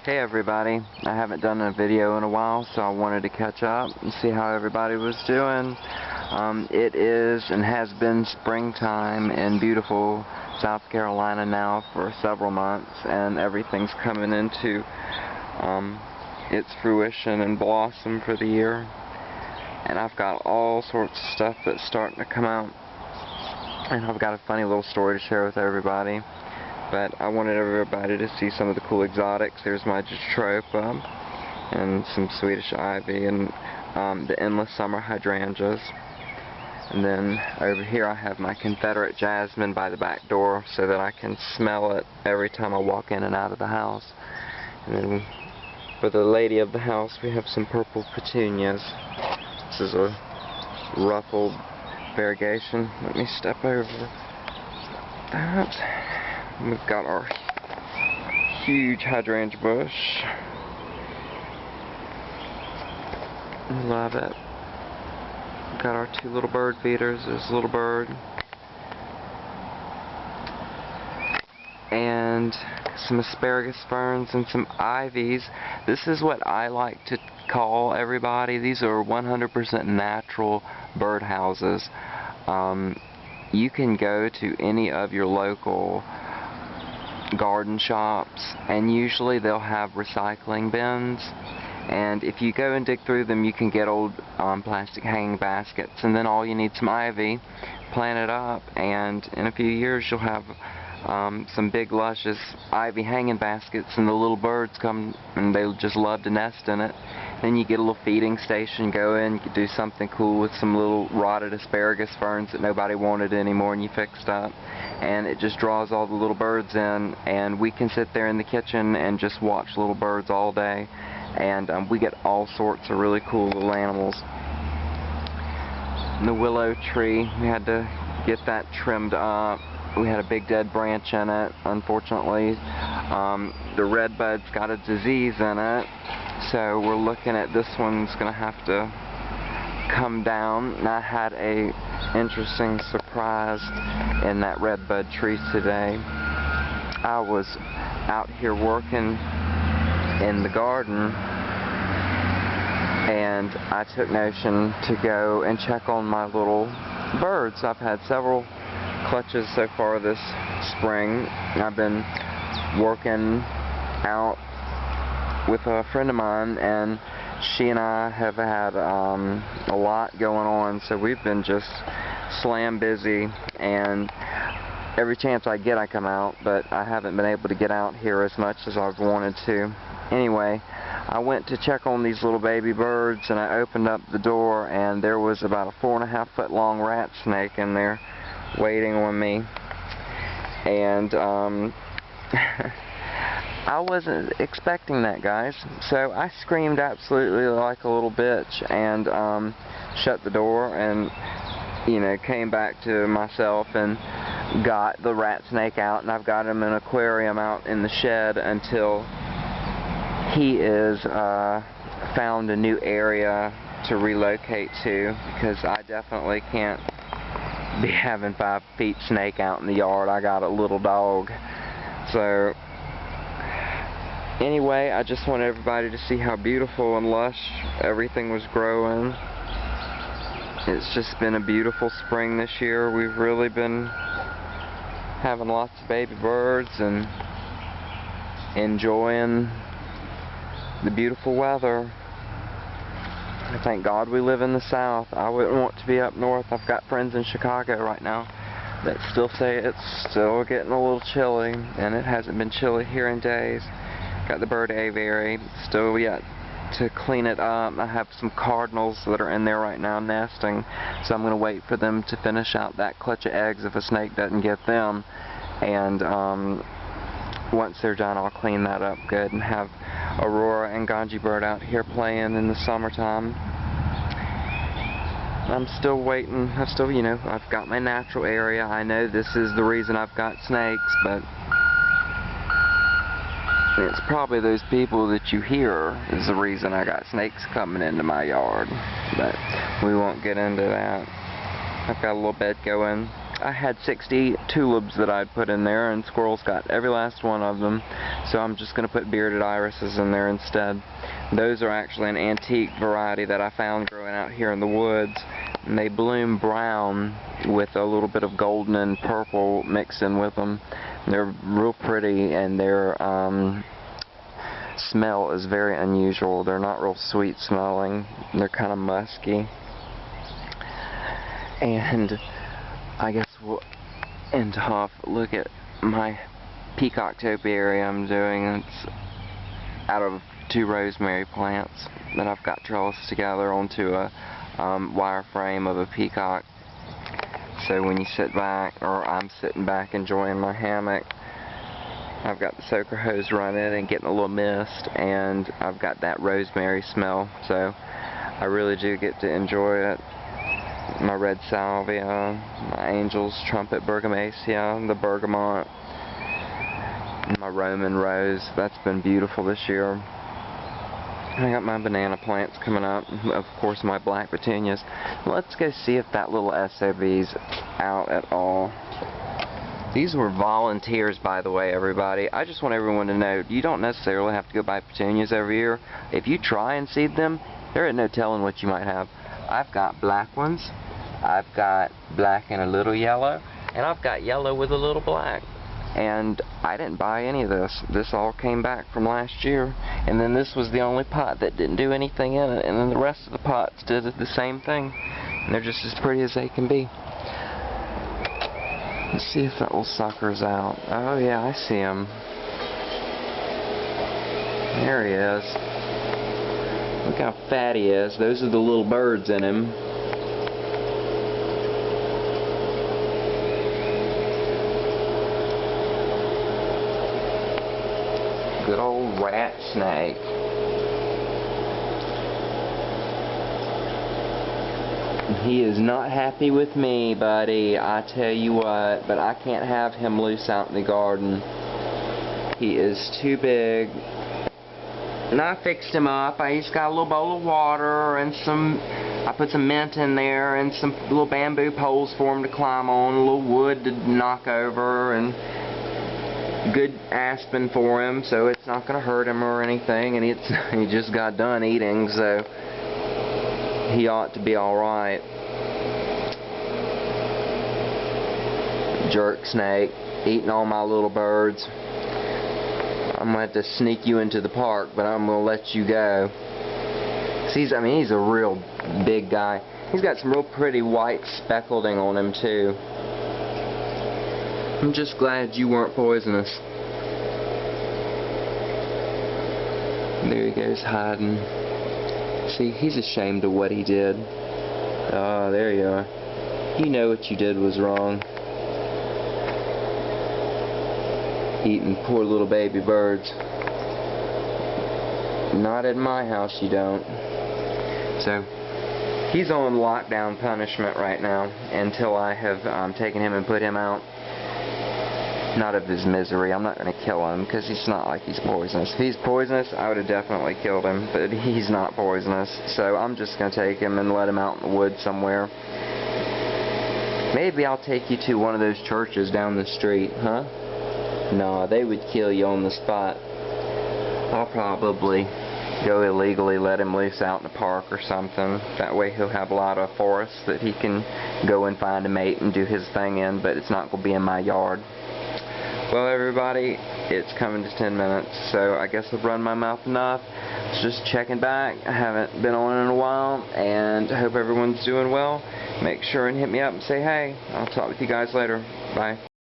Hey everybody, I haven't done a video in a while, so I wanted to catch up and see how everybody was doing. It is and has been springtime in beautiful South Carolina now for several months, and everything's coming into its fruition and blossom for the year. And I've got all sorts of stuff that's starting to come out, and I've got a funny little story to share with everybody. But I wanted everybody to see some of the cool exotics. There's my Jatropha and some Swedish ivy and the endless summer hydrangeas. And then over here I have my Confederate jasmine by the back door so that I can smell it every time I walk in and out of the house. And then for the lady of the house we have some purple petunias. This is a ruffled variegation. Let me step over that. We've got our huge hydrangea bush. Love it. We've got our two little bird feeders. There's a little bird. And some asparagus ferns and some ivies. This is what I like to call everybody. These are 100% natural birdhouses. You can go to any of your local garden shops and usually they'll have recycling bins, and if you go and dig through them you can get old plastic hanging baskets, and then all you need some ivy, plant it up, and in a few years you'll have some big luscious ivy hanging baskets, and the little birds come and they just love to nest in it. Then you get a little feeding station, go in, you could do something cool with some little rotted asparagus ferns that nobody wanted anymore and you fixed up, and it just draws all the little birds in, and we can sit there in the kitchen and just watch little birds all day, and we get all sorts of really cool little animals. And the willow tree, we had to get that trimmed up. We had a big dead branch in it, unfortunately. The redbud's got a disease in it, so we're looking at this one's going to have to come down. And I had a interesting surprise in that redbud tree today. I was out here working in the garden, and I took notion to go and check on my little birds. I've had several clutches so far this spring. I've been working out with a friend of mine, and she and I have had a lot going on, so we've been just slam busy, and every chance I get I come out, but I haven't been able to get out here as much as I've wanted to. Anyway, I went to check on these little baby birds, and I opened up the door, and there was about a 4.5 foot long rat snake in there waiting on me. And I wasn't expecting that, guys, so I screamed absolutely like a little bitch and shut the door and, you know, came back to myself and got the rat snake out, and I've got him in an aquarium out in the shed until he is found a new area to relocate to, because I definitely can't be having 5 feet snake out in the yard. I got a little dog. So anyway, I just want everybody to see how beautiful and lush everything was growing. It's just been a beautiful spring this year. We've really been having lots of baby birds and enjoying the beautiful weather. I thank God we live in the South. I wouldn't want to be up north. I've got friends in Chicago right now that still say it's still getting a little chilly, and it hasn't been chilly here in days. Got the bird aviary, still yet to clean it up. I have some cardinals that are in there right now nesting, so I'm going to wait for them to finish out that clutch of eggs if a snake doesn't get them, and once they're done I'll clean that up good and have Aurora and Ganji bird out here playing in the summertime. I'm still waiting. You know, I've got my natural area. I know this is the reason I've got snakes, but it's probably those people that you hear is the reason I got snakes coming into my yard. But we won't get into that. I've got a little bed going. I had 60 tulips that I'd put in there, and squirrels got every last one of them. So I'm just going to put bearded irises in there instead. Those are actually an antique variety that I found growing out here in the woods. And they bloom brown with a little bit of golden and purple mixed in with them. They're real pretty, and their smell is very unusual. They're not real sweet smelling. They're kind of musky. And I guess we'll end off. Look at my peacock topiary I'm doing. It's out of 2 rosemary plants that I've got trellised together onto a wire frame of a peacock. So when you sit back, or I'm sitting back enjoying my hammock, I've got the soaker hose running and getting a little mist, and I've got that rosemary smell. So I really do get to enjoy it. My red salvia, my angel's trumpet bergamacea, the bergamot, my Roman rose. That's been beautiful this year. I got my banana plants coming up, of course my black petunias. Let's go see if that little SOB's out at all. These were volunteers, by the way, everybody. I just want everyone to know, you don't necessarily have to go buy petunias every year. If you try and seed them, there ain't no telling what you might have. I've got black ones, I've got black and a little yellow, and I've got yellow with a little black. And I didn't buy any of this. This all came back from last year. And then this was the only pot that didn't do anything in it. And then the rest of the pots did the same thing. And they're just as pretty as they can be. Let's see if that little sucker's out. Oh yeah, I see him. There he is. Look how fat he is. Those are the little birds in him. Good old rat snake. He is not happy with me, buddy. I tell you what, but I can't have him loose out in the garden. He is too big. And I fixed him up. I just got a little bowl of water and I put some mint in there and some little bamboo poles for him to climb on, a little wood to knock over, and good aspen for him, so it's not going to hurt him or anything. And he just got done eating, so he ought to be alright. Jerk snake, eating all my little birds. I'm going to have to sneak you into the park, but I'm going to let you go. See, I mean, he's a real big guy. He's got some real pretty white speckling on him, too. I'm just glad you weren't poisonous. There he goes hiding. See, he's ashamed of what he did. Oh, there you are. You know what you did was wrong. Eating poor little baby birds. Not in my house, you don't. So, he's on lockdown punishment right now until I have taken him and put him out. Not of his misery. I'm not going to kill him because he's not like he's poisonous. If he's poisonous, I would have definitely killed him, but he's not poisonous. So I'm just going to take him and let him out in the woods somewhere. Maybe I'll take you to one of those churches down the street, huh? No, they would kill you on the spot. I'll probably go illegally let him loose out in the park or something. That way he'll have a lot of forest that he can go and find a mate and do his thing in, but it's not going to be in my yard. Well, everybody, it's coming to 10 minutes, so I guess I've run my mouth enough. Just checking back. I haven't been on in a while, and I hope everyone's doing well. Make sure and hit me up and say hey. I'll talk with you guys later. Bye.